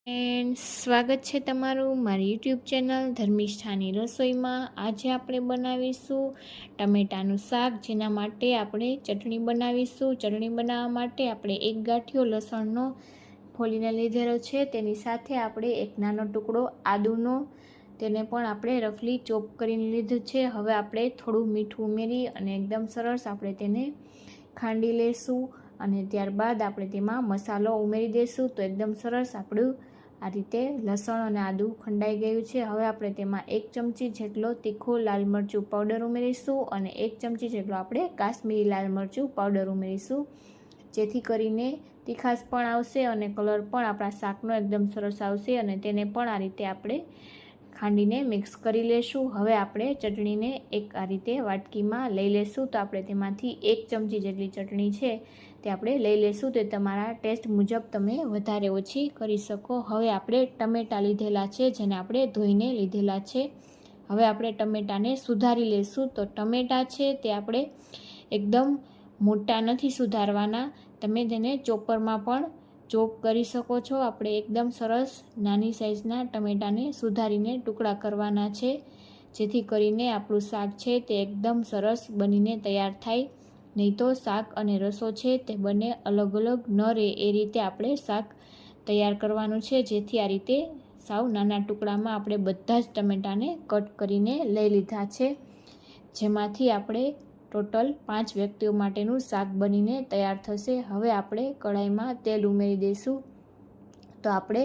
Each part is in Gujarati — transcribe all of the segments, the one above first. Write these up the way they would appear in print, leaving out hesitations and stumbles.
એન્ડ સ્વાગત છે તમારું મારી યુટ્યુબ ચેનલ ધર્મિષ્ઠાની રસોઈમાં। આજે આપણે બનાવીશું ટમેટાનું શાક, જેના માટે આપણે ચટણી બનાવીશું। ચટણી બનાવવા માટે આપણે એક ગાંઠિયો લસણનો ફોલીને લીધેલો છે, તેની સાથે આપણે એક નાનો ટુકડો આદુનો તેને પણ આપણે રફલી ચોપ કરીને લીધું છે। હવે આપણે થોડું મીઠું ઉમેરી અને એકદમ સરસ આપણે તેને ખાંડી લેશું અને ત્યારબાદ આપણે તેમાં મસાલો ઉમેરી દઈશું। તો એકદમ સરસ આપણું આ રીતે લસણ અને આદું ખંડાઈ ગયું છે। હવે આપણે તેમાં 1 ચમચી જેટલો તીખો લાલ મરચું પાવડર ઉમેરીશું અને 1 ચમચી જેટલો આપણે કાશ્મીરી લાલ મરચું પાવડર ઉમેરીશું, જેથી કરીને તીખાશ પણ આવશે અને કલર પણ આપણા શાકનો એકદમ સરસ આવશે। અને તેને પણ આ રીતે આપણે ખાંડીને મિક્સ કરી લેશું। હવે આપણે ચટણીને એક આ રીતે વાટકીમાં લઈ લેશું। તો આપણે તેમાંથી 1 ચમચી જેટલી ચટણી છે તે આપણે લઈ લેશું। તે તમારા ટેસ્ટ મુજબ તમે વધારે ઓછી કરી શકો। હવે આપણે ટમેટાં લીધેલા છે, જેને આપણે ધોઈને લીધેલા છે। હવે આપણે ટમેટાને સુધારી લેશું। તો ટમેટાં છે તે આપણે એકદમ મોટા નથી સુધારવાના, તમે તેને ચોપરમાં પણ ચોપ કરી શકો છો। આપણે એકદમ સરસ નાની સાઈઝના ટમેટાને સુધારીને ટુકડા કરવાના છે, જેથી કરીને આપણું શાક છે તે એકદમ સરસ બનીને તૈયાર થાય। નહીં તો શાક અને રસો છે તે બંને અલગ અલગ ન રહે, એ રીતે આપણે શાક તૈયાર કરવાનું છે। જેથી આ રીતે સાવ નાના ટુકડામાં આપણે બધા જ ટમેટાને કટ કરીને લઈ લીધા છે, જેમાંથી આપણે ટોટલ 5 વ્યક્તિઓ માટેનું શાક બનીને તૈયાર થશે। હવે આપણે કઢાઈમાં તેલ ઉમેરી દઈશું। તો આપણે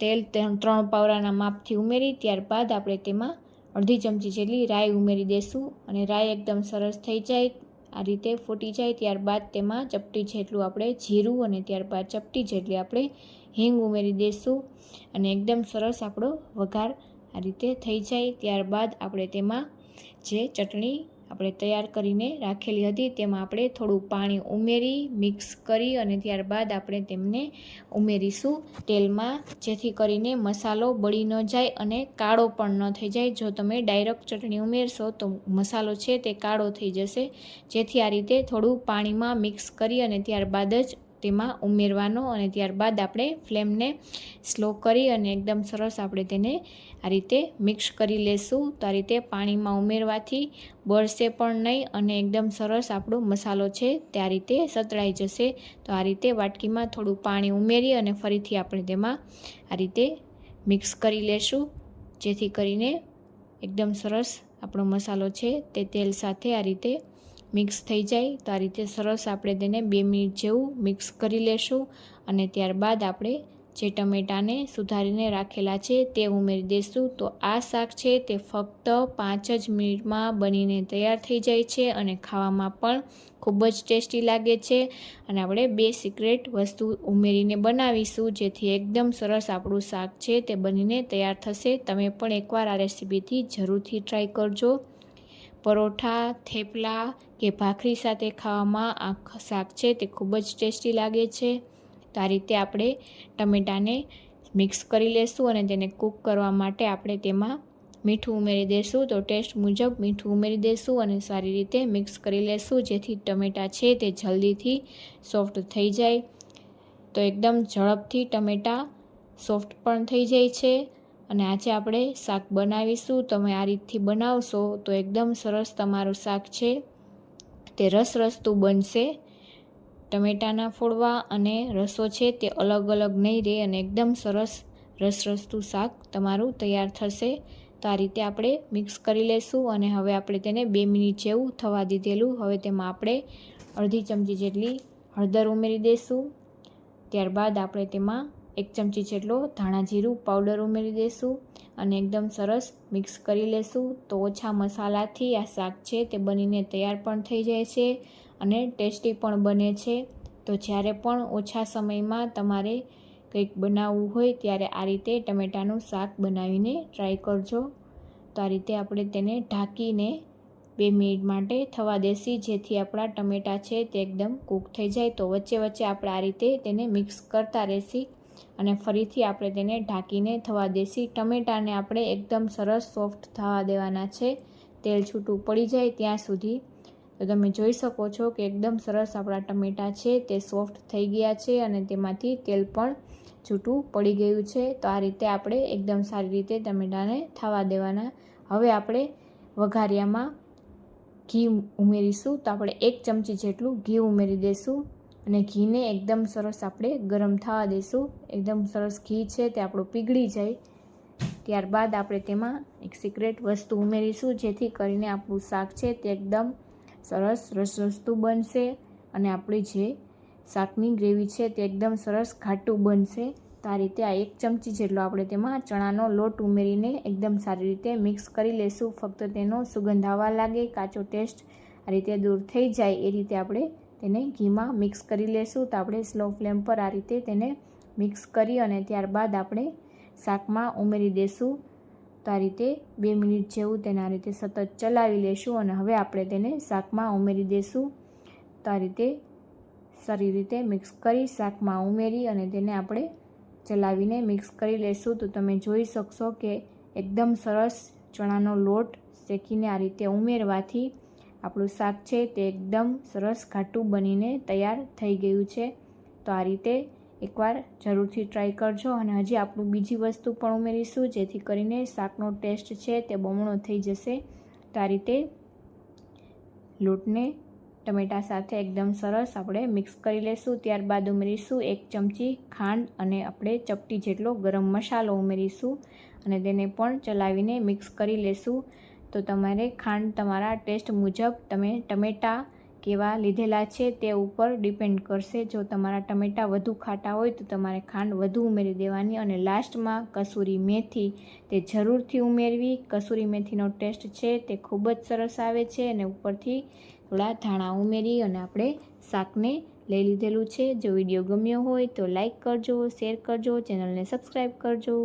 તેલ 3 પાવરાના માપથી ઉમેરી ત્યારબાદ આપણે તેમાં અડધી ચમચી જેટલી રાઈ ઉમેરી દઈશું અને રાઈ એકદમ સરસ થઈ જાય, આ રીતે ફૂટી જાય ત્યારબાદ તેમાં ચપટી જેટલું આપણે જીરું અને ત્યારબાદ ચપટી જેટલી આપણે હિંગ ઉમેરી દઈશું અને એકદમ સરસ આપણો વઘાર આ રીતે થઈ જાય ત્યારબાદ આપણે તેમાં જે ચટણી આપણે તૈયાર કરીને રાખેલી હતી તેમાં આપણે થોડું પાણી ઉમેરી મિક્સ કરી અને ત્યારબાદ આપણે તેમને ઉમેરીશું તેલમાં, જેથી કરીને મસાલો બળી ન જાય અને કાળો પણ ન થઈ જાય। જો તમે ડાયરેક્ટ ચટણી ઉમેરશો તો મસાલો છે તે કાળો થઈ જશે, જેથી આ રીતે થોડું પાણીમાં મિક્સ કરી અને ત્યારબાદ જ તેમાં ઉમેરવાનો અને ત્યારબાદ આપણે ફ્લેમને સ્લો કરી અને એકદમ સરસ આપણે તેને આ રીતે મિક્સ કરી લેશું। તો આ રીતે પાણીમાં ઉમેરવાથી બળશે પણ નહીં અને એકદમ સરસ આપણો મસાલો છે તે આ રીતે સતળાઈ જશે। તો આ રીતે વાટકીમાં થોડું પાણી ઉમેરી અને ફરીથી આપણે તેમાં આ રીતે મિક્સ કરી લેશું, જેથી કરીને એકદમ સરસ આપણો મસાલો છે તે તેલ સાથે આ રીતે મિક્સ થઈ જાય। તો આ રીતે સરસ આપણે તેને 2 મિનિટ જેવું મિક્સ કરી લેશું અને ત્યારબાદ આપણે જે ટમેટાને સુધારીને રાખેલા છે તે ઉમેરી દઈશું। તો આ શાક છે તે ફક્ત 5 જ મિનિટમાં બનીને તૈયાર થઈ જાય છે અને ખાવામાં પણ ખૂબ જ ટેસ્ટી લાગે છે। અને આપણે 2 સિક્રેટ વસ્તુ ઉમેરીને બનાવીશું, જેથી એકદમ સરસ આપણું શાક છે તે બનીને તૈયાર થશે। તમે પણ એકવાર આ રેસીપીથી જરૂરથી ટ્રાય કરજો। પરોઠા, થેપલા કે ભાખરી સાથે ખાવામાં આ શાક છે તે ખૂબ જ ટેસ્ટી લાગે છે। તો આ રીતે આપણે ટમેટાને મિક્સ કરી લેશું અને તેને કૂક કરવા માટે આપણે તેમાં મીઠું ઉમેરી દઈશું। તો ટેસ્ટ મુજબ મીઠું ઉમેરી દઈશું અને સારી રીતે મિક્સ કરી લેશું, જેથી ટમેટાં છે તે જલ્દીથી સોફ્ટ થઈ જાય। તો એકદમ ઝડપથી ટમેટાં સોફ્ટ પણ થઈ જાય છે અને આજે આપણે શાક બનાવીશું, તમે આ રીતથી બનાવશો તો એકદમ સરસ તમારું શાક છે તે રસરસતું બનશે। ટમેટાના ફોડવા અને રસો છે તે અલગ અલગ નહીં રહે અને એકદમ સરસ રસરસતું શાક તમારું તૈયાર થશે। તો આ રીતે આપણે મિક્સ કરી લેશું અને હવે આપણે તેને 2 મિનિટ જેવું થવા દીધેલું। હવે તેમાં આપણે અડધી ચમચી જેટલી હળદર ઉમેરી દઈશું, ત્યારબાદ આપણે તેમાં 1 ચમચી જેટલો ધાણા જીરું પાવડર ઉમેરી દઈશું અને એકદમ સરસ મિક્સ કરી લેશું। તો ઓછા મસાલાથી આ શાક છે તે બનીને તૈયાર પણ થઈ જાય છે અને ટેસ્ટી પણ બને છે। તો જ્યારે પણ ઓછા સમયમાં તમારે કંઈક બનાવવું હોય ત્યારે આ રીતે ટમેટાનું શાક બનાવીને ટ્રાય કરજો। તો આ રીતે આપણે તેને ઢાંકીને 2 મિનિટ માટે થવા દેશી, જેથી આપણા ટમેટાં છે તે એકદમ કૂક થઈ જાય। તો વચ્ચે વચ્ચે આપણે આ રીતે તેને મિક્સ કરતા રહેશી અને ફરીથી આપણે તેને ઢાંકીને થવા દેશી। ટમેટાને આપણે એકદમ સરસ સોફ્ટ થવા દેવાના છે, તેલ છૂટું પડી જાય ત્યાં સુધી। તો તમે જોઈ શકો છો કે એકદમ સરસ આપણા ટમેટાં છે તે સોફ્ટ થઈ ગયા છે અને તેમાંથી તેલ પણ છૂટું પડી ગયું છે. તો આ રીતે આપણે એકદમ સારી રીતે ટમેટાને થવા દેવાના. હવે આપણે વઘારિયામાં ઘી ઉમેરીશું. તો આપણે 1 ચમચી જેટલું ઘી ઉમેરી દઈશું અને ઘીને એકદમ સરસ આપણે ગરમ થવા દઈશું. એકદમ સરસ ઘી છે તે આપણું પીગળી જાય. ત્યારબાદ આપણે તેમાં એક સિક્રેટ વસ્તુ ઉમેરીશું, જેથી કરીને આપણું શાક છે તે એકદમ સરસ રસરસતું બનશે અને આપણી જે શાકની ગ્રેવી છે તે એકદમ સરસ ઘાટું બનશે. તો આ રીતે આ 1 ચમચી જેટલો આપણે તેમાં ચણાનો લોટ ઉમેરીને એકદમ સારી રીતે મિક્સ કરી લઈશું. ફક્ત તેનો સુગંધ આવવા લાગે, કાચો ટેસ્ટ આ રીતે દૂર થઈ જાય એ રીતે આપણે તેને ઘીમાં મિક્સ કરી લઈશું. તો આપણે સ્લો ફ્લેમ પર આ રીતે તેને મિક્સ કરી અને ત્યારબાદ આપણે શાકમાં ઉમેરી દઈશું. તો આ રીતે 2 મિનિટ જેવું તેને આ રીતે સતત ચલાવી લઈશું અને હવે આપણે તેને શાકમાં ઉમેરી દઈશું. તો આ રીતે સારી રીતે મિક્સ કરી શાકમાં ઉમેરી અને તેને આપણે ચલાવીને મિક્સ કરી લઈશું. તો તમે જોઈ શકશો કે એકદમ સરસ ચણાનો લોટ શેકીને આ રીતે ઉમેરવાથી આપણું શાક છે તે એકદમ સરસ ઘાટું બનીને તૈયાર થઈ ગયું છે. તો આ રીતે એકવાર જરૂરથી ટ્રાય કરજો. અને હજી આપણું બીજી વસ્તુ પણ ઉમેરીશું, જેથી કરીને શાકનો ટેસ્ટ છે તે બમણો થઈ જશે. તો આ રીતે લોટને ટમેટા સાથે એકદમ સરસ આપણે મિક્સ કરી લઈશું. ત્યારબાદ ઉમેરીશું 1 ચમચી ખાંડ અને આપણે ચપટી જેટલો ગરમ મસાલો ઉમેરીશું અને તેને પણ ચલાવીને મિક્સ કરી લઈશું. તો તમારે ખાંડ તમારા ટેસ્ટ મુજબ તમે ટમેટાં કેવા લીધેલા છે તે ઉપર ડિપેન્ડ કરશે. જો તમારા ટમેટાં વધુ ખાટા હોય તો તમારે ખાંડ વધુ ઉમેરી દેવાની. અને લાસ્ટમાં કસૂરી મેથી તે જરૂરથી ઉમેરવી. કસૂરી મેથીનો ટેસ્ટ છે તે ખૂબ જ સરસ આવે છે. અને ઉપરથી થોડા ધાણા ઉમેરી અને આપણે શાકને લઈ લીધેલું છે. જો વિડીયો ગમ્યો હોય તો લાઈક કરજો, શેર કરજો, ચેનલને સબસ્ક્રાઈબ કરજો.